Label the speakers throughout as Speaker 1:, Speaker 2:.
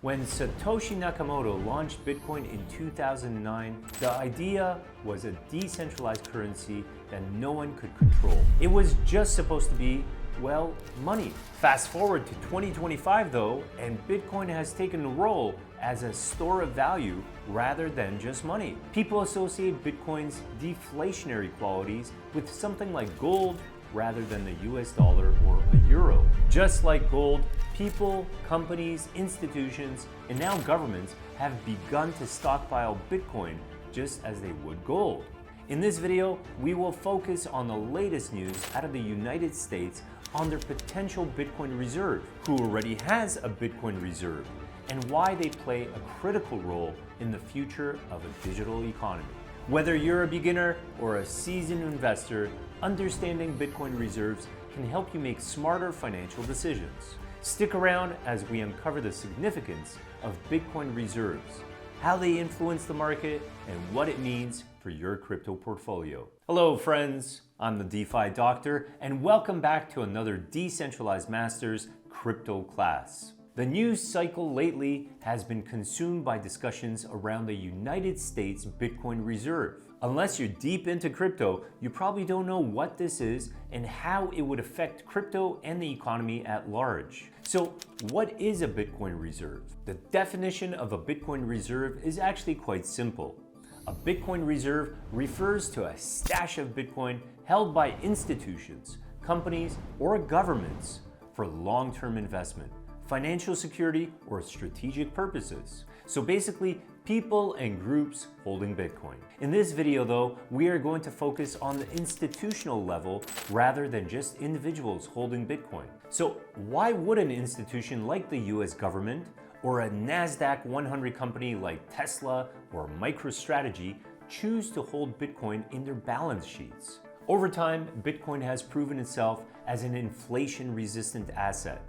Speaker 1: When Satoshi Nakamoto launched Bitcoin in 2009, the idea was a decentralized currency that no one could control. It was just supposed to be, well, money. Fast forward to 2025 though, and Bitcoin has taken a role as a store of value rather than just money. People associate Bitcoin's deflationary qualities with something like gold rather than the US dollar or a euro. Just like gold, people, companies, institutions, and now governments have begun to stockpile Bitcoin just as they would gold. In this video, we will focus on the latest news out of the United States on their potential Bitcoin reserve, who already has a Bitcoin reserve, and why they play a critical role in the future of a digital economy. Whether you're a beginner or a seasoned investor, understanding Bitcoin reserves can help you make smarter financial decisions. Stick around as we uncover the significance of Bitcoin reserves, how they influence the market, and what it means for your crypto portfolio. Hello friends, I'm the DeFi Doctor, and welcome back to another Decentralized Masters crypto class. The news cycle lately has been consumed by discussions around the United States Bitcoin Reserve. Unless you're deep into crypto, you probably don't know what this is and how it would affect crypto and the economy at large. So, what is a Bitcoin reserve? The definition of a Bitcoin reserve is actually quite simple. A Bitcoin reserve refers to a stash of Bitcoin held by institutions, companies, or governments for long-term investment, financial security, or strategic purposes. So basically, people and groups holding Bitcoin. In this video though, we are going to focus on the institutional level rather than just individuals holding Bitcoin. So why would an institution like the US government or a NASDAQ 100 company like Tesla or MicroStrategy choose to hold Bitcoin in their balance sheets? Over time, Bitcoin has proven itself as an inflation-resistant asset.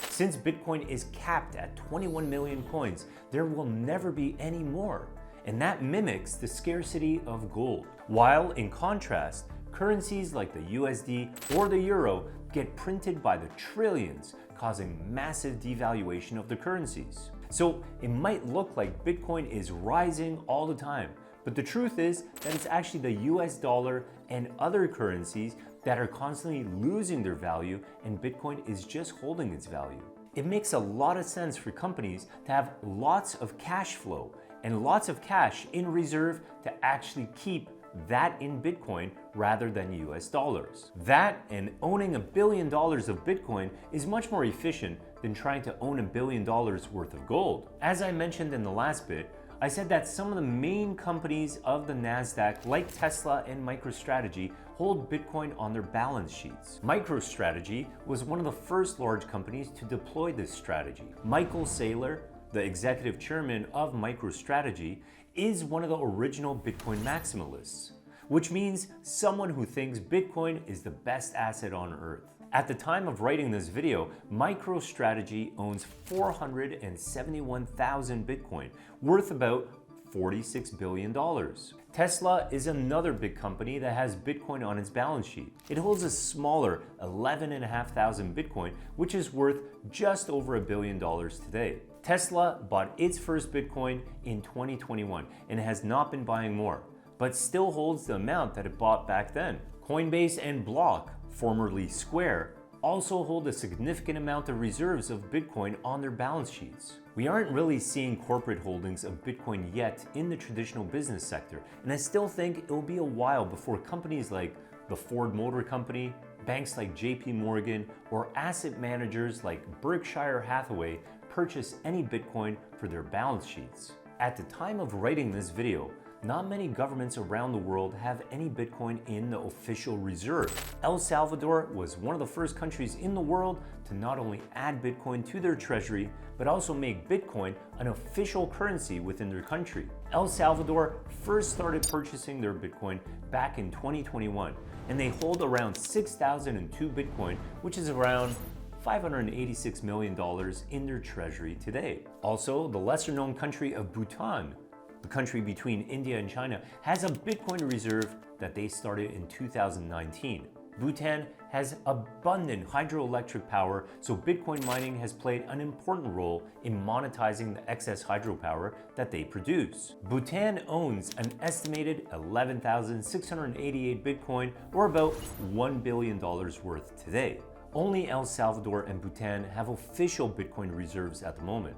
Speaker 1: Since Bitcoin is capped at 21 million coins, there will never be any more, and that mimics the scarcity of gold. While in contrast, currencies like the USD or the euro get printed by the trillions, causing massive devaluation of the currencies. So it might look like Bitcoin is rising all the time, but the truth is that it's actually the US dollar and other currencies that are constantly losing their value, and Bitcoin is just holding its value. It makes a lot of sense for companies to have lots of cash flow and lots of cash in reserve to actually keep that in Bitcoin rather than US dollars. That and owning $1 billion of Bitcoin is much more efficient than trying to own $1 billion worth of gold. As I mentioned in the last bit, I said that some of the main companies of the NASDAQ, like Tesla and MicroStrategy, hold Bitcoin on their balance sheets. MicroStrategy was one of the first large companies to deploy this strategy. Michael Saylor, the executive chairman of MicroStrategy, is one of the original Bitcoin maximalists, which means someone who thinks Bitcoin is the best asset on earth. At the time of writing this video, MicroStrategy owns 471,000 Bitcoin, worth about $46 billion. Tesla is another big company that has Bitcoin on its balance sheet. It holds a smaller 11,500 Bitcoin, which is worth just over $1 billion today. Tesla bought its first Bitcoin in 2021 and has not been buying more, but still holds the amount that it bought back then. Coinbase and Block, formerly Square, also hold a significant amount of reserves of Bitcoin on their balance sheets. We aren't really seeing corporate holdings of Bitcoin yet in the traditional business sector, and I still think it will be a while before companies like the Ford Motor Company, banks like JP Morgan, or asset managers like Berkshire Hathaway purchase any Bitcoin for their balance sheets. At the time of writing this video, not many governments around the world have any Bitcoin in the official reserve. El Salvador was one of the first countries in the world to not only add Bitcoin to their treasury, but also make Bitcoin an official currency within their country. El Salvador first started purchasing their Bitcoin back in 2021, and they hold around 6,002 Bitcoin, which is around $586 million in their treasury today. Also, the lesser-known country of Bhutan, the country between India and China, has a Bitcoin reserve that they started in 2019. Bhutan has abundant hydroelectric power, so Bitcoin mining has played an important role in monetizing the excess hydropower that they produce. Bhutan owns an estimated 11,688 Bitcoin, or about $1 billion worth today. Only El Salvador and Bhutan have official Bitcoin reserves at the moment.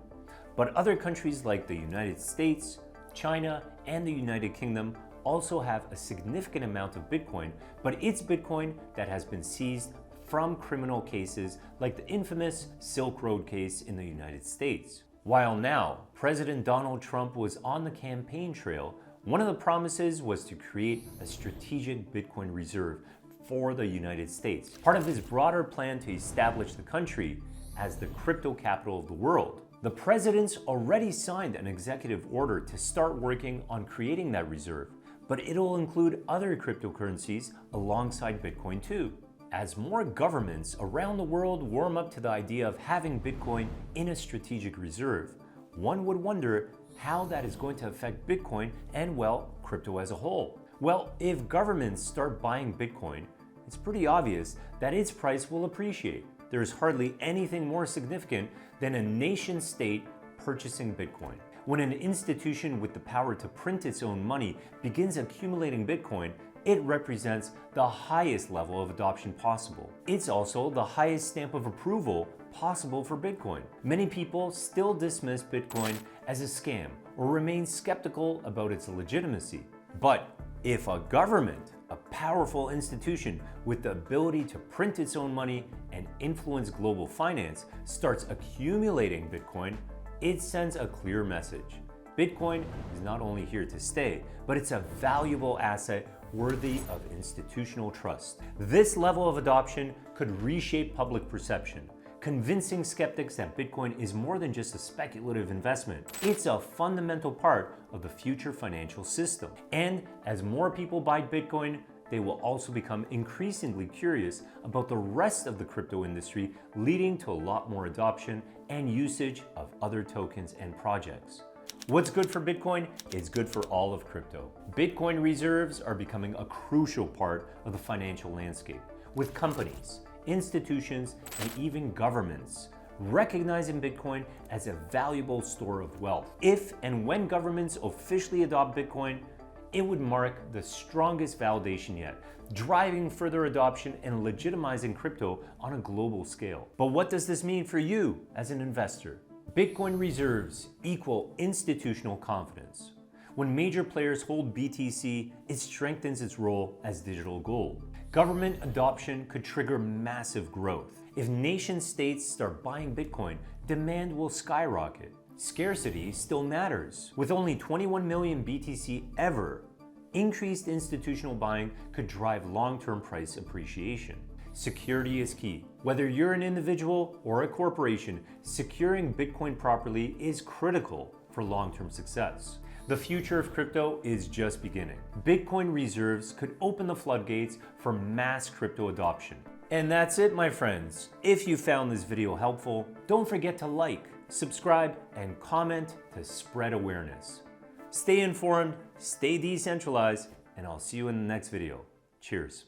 Speaker 1: But other countries like the United States, China, and the United Kingdom also have a significant amount of Bitcoin, but it's Bitcoin that has been seized from criminal cases like the infamous Silk Road case in the United States. While now, President Donald Trump was on the campaign trail, one of the promises was to create a strategic Bitcoin reserve for the United States, part of his broader plan to establish the country as the crypto capital of the world. The president's already signed an executive order to start working on creating that reserve, but it'll include other cryptocurrencies alongside Bitcoin too. As more governments around the world warm up to the idea of having Bitcoin in a strategic reserve, one would wonder how that is going to affect Bitcoin and, well, crypto as a whole. Well, if governments start buying Bitcoin, it's pretty obvious that its price will appreciate. There is hardly anything more significant than a nation state purchasing Bitcoin. When an institution with the power to print its own money begins accumulating Bitcoin, it represents the highest level of adoption possible. It's also the highest stamp of approval possible for Bitcoin. Many people still dismiss Bitcoin as a scam or remain skeptical about its legitimacy. But if a government, a powerful institution with the ability to print its own money and influence global finance, starts accumulating Bitcoin, it sends a clear message. Bitcoin is not only here to stay, but it's a valuable asset worthy of institutional trust. This level of adoption could reshape public perception, convincing skeptics that Bitcoin is more than just a speculative investment. It's a fundamental part of the future financial system. And as more people buy Bitcoin, they will also become increasingly curious about the rest of the crypto industry, leading to a lot more adoption and usage of other tokens and projects. What's good for Bitcoin is good for all of crypto. Bitcoin reserves are becoming a crucial part of the financial landscape, with companies, institutions, and even governments recognizing Bitcoin as a valuable store of wealth. If and when governments officially adopt Bitcoin, it would mark the strongest validation yet, driving further adoption and legitimizing crypto on a global scale. But what does this mean for you as an investor? Bitcoin reserves equal institutional confidence. When major players hold BTC, it strengthens its role as digital gold. Government adoption could trigger massive growth. If nation states start buying Bitcoin, demand will skyrocket. Scarcity still matters. With only 21 million BTC ever, increased institutional buying could drive long-term price appreciation. Security is key. Whether you're an individual or a corporation, securing Bitcoin properly is critical for long-term success. The future of crypto is just beginning. Bitcoin reserves could open the floodgates for mass crypto adoption. And that's it, my friends. If you found this video helpful, don't forget to like, subscribe, and comment to spread awareness. Stay informed, stay decentralized, and I'll see you in the next video. Cheers.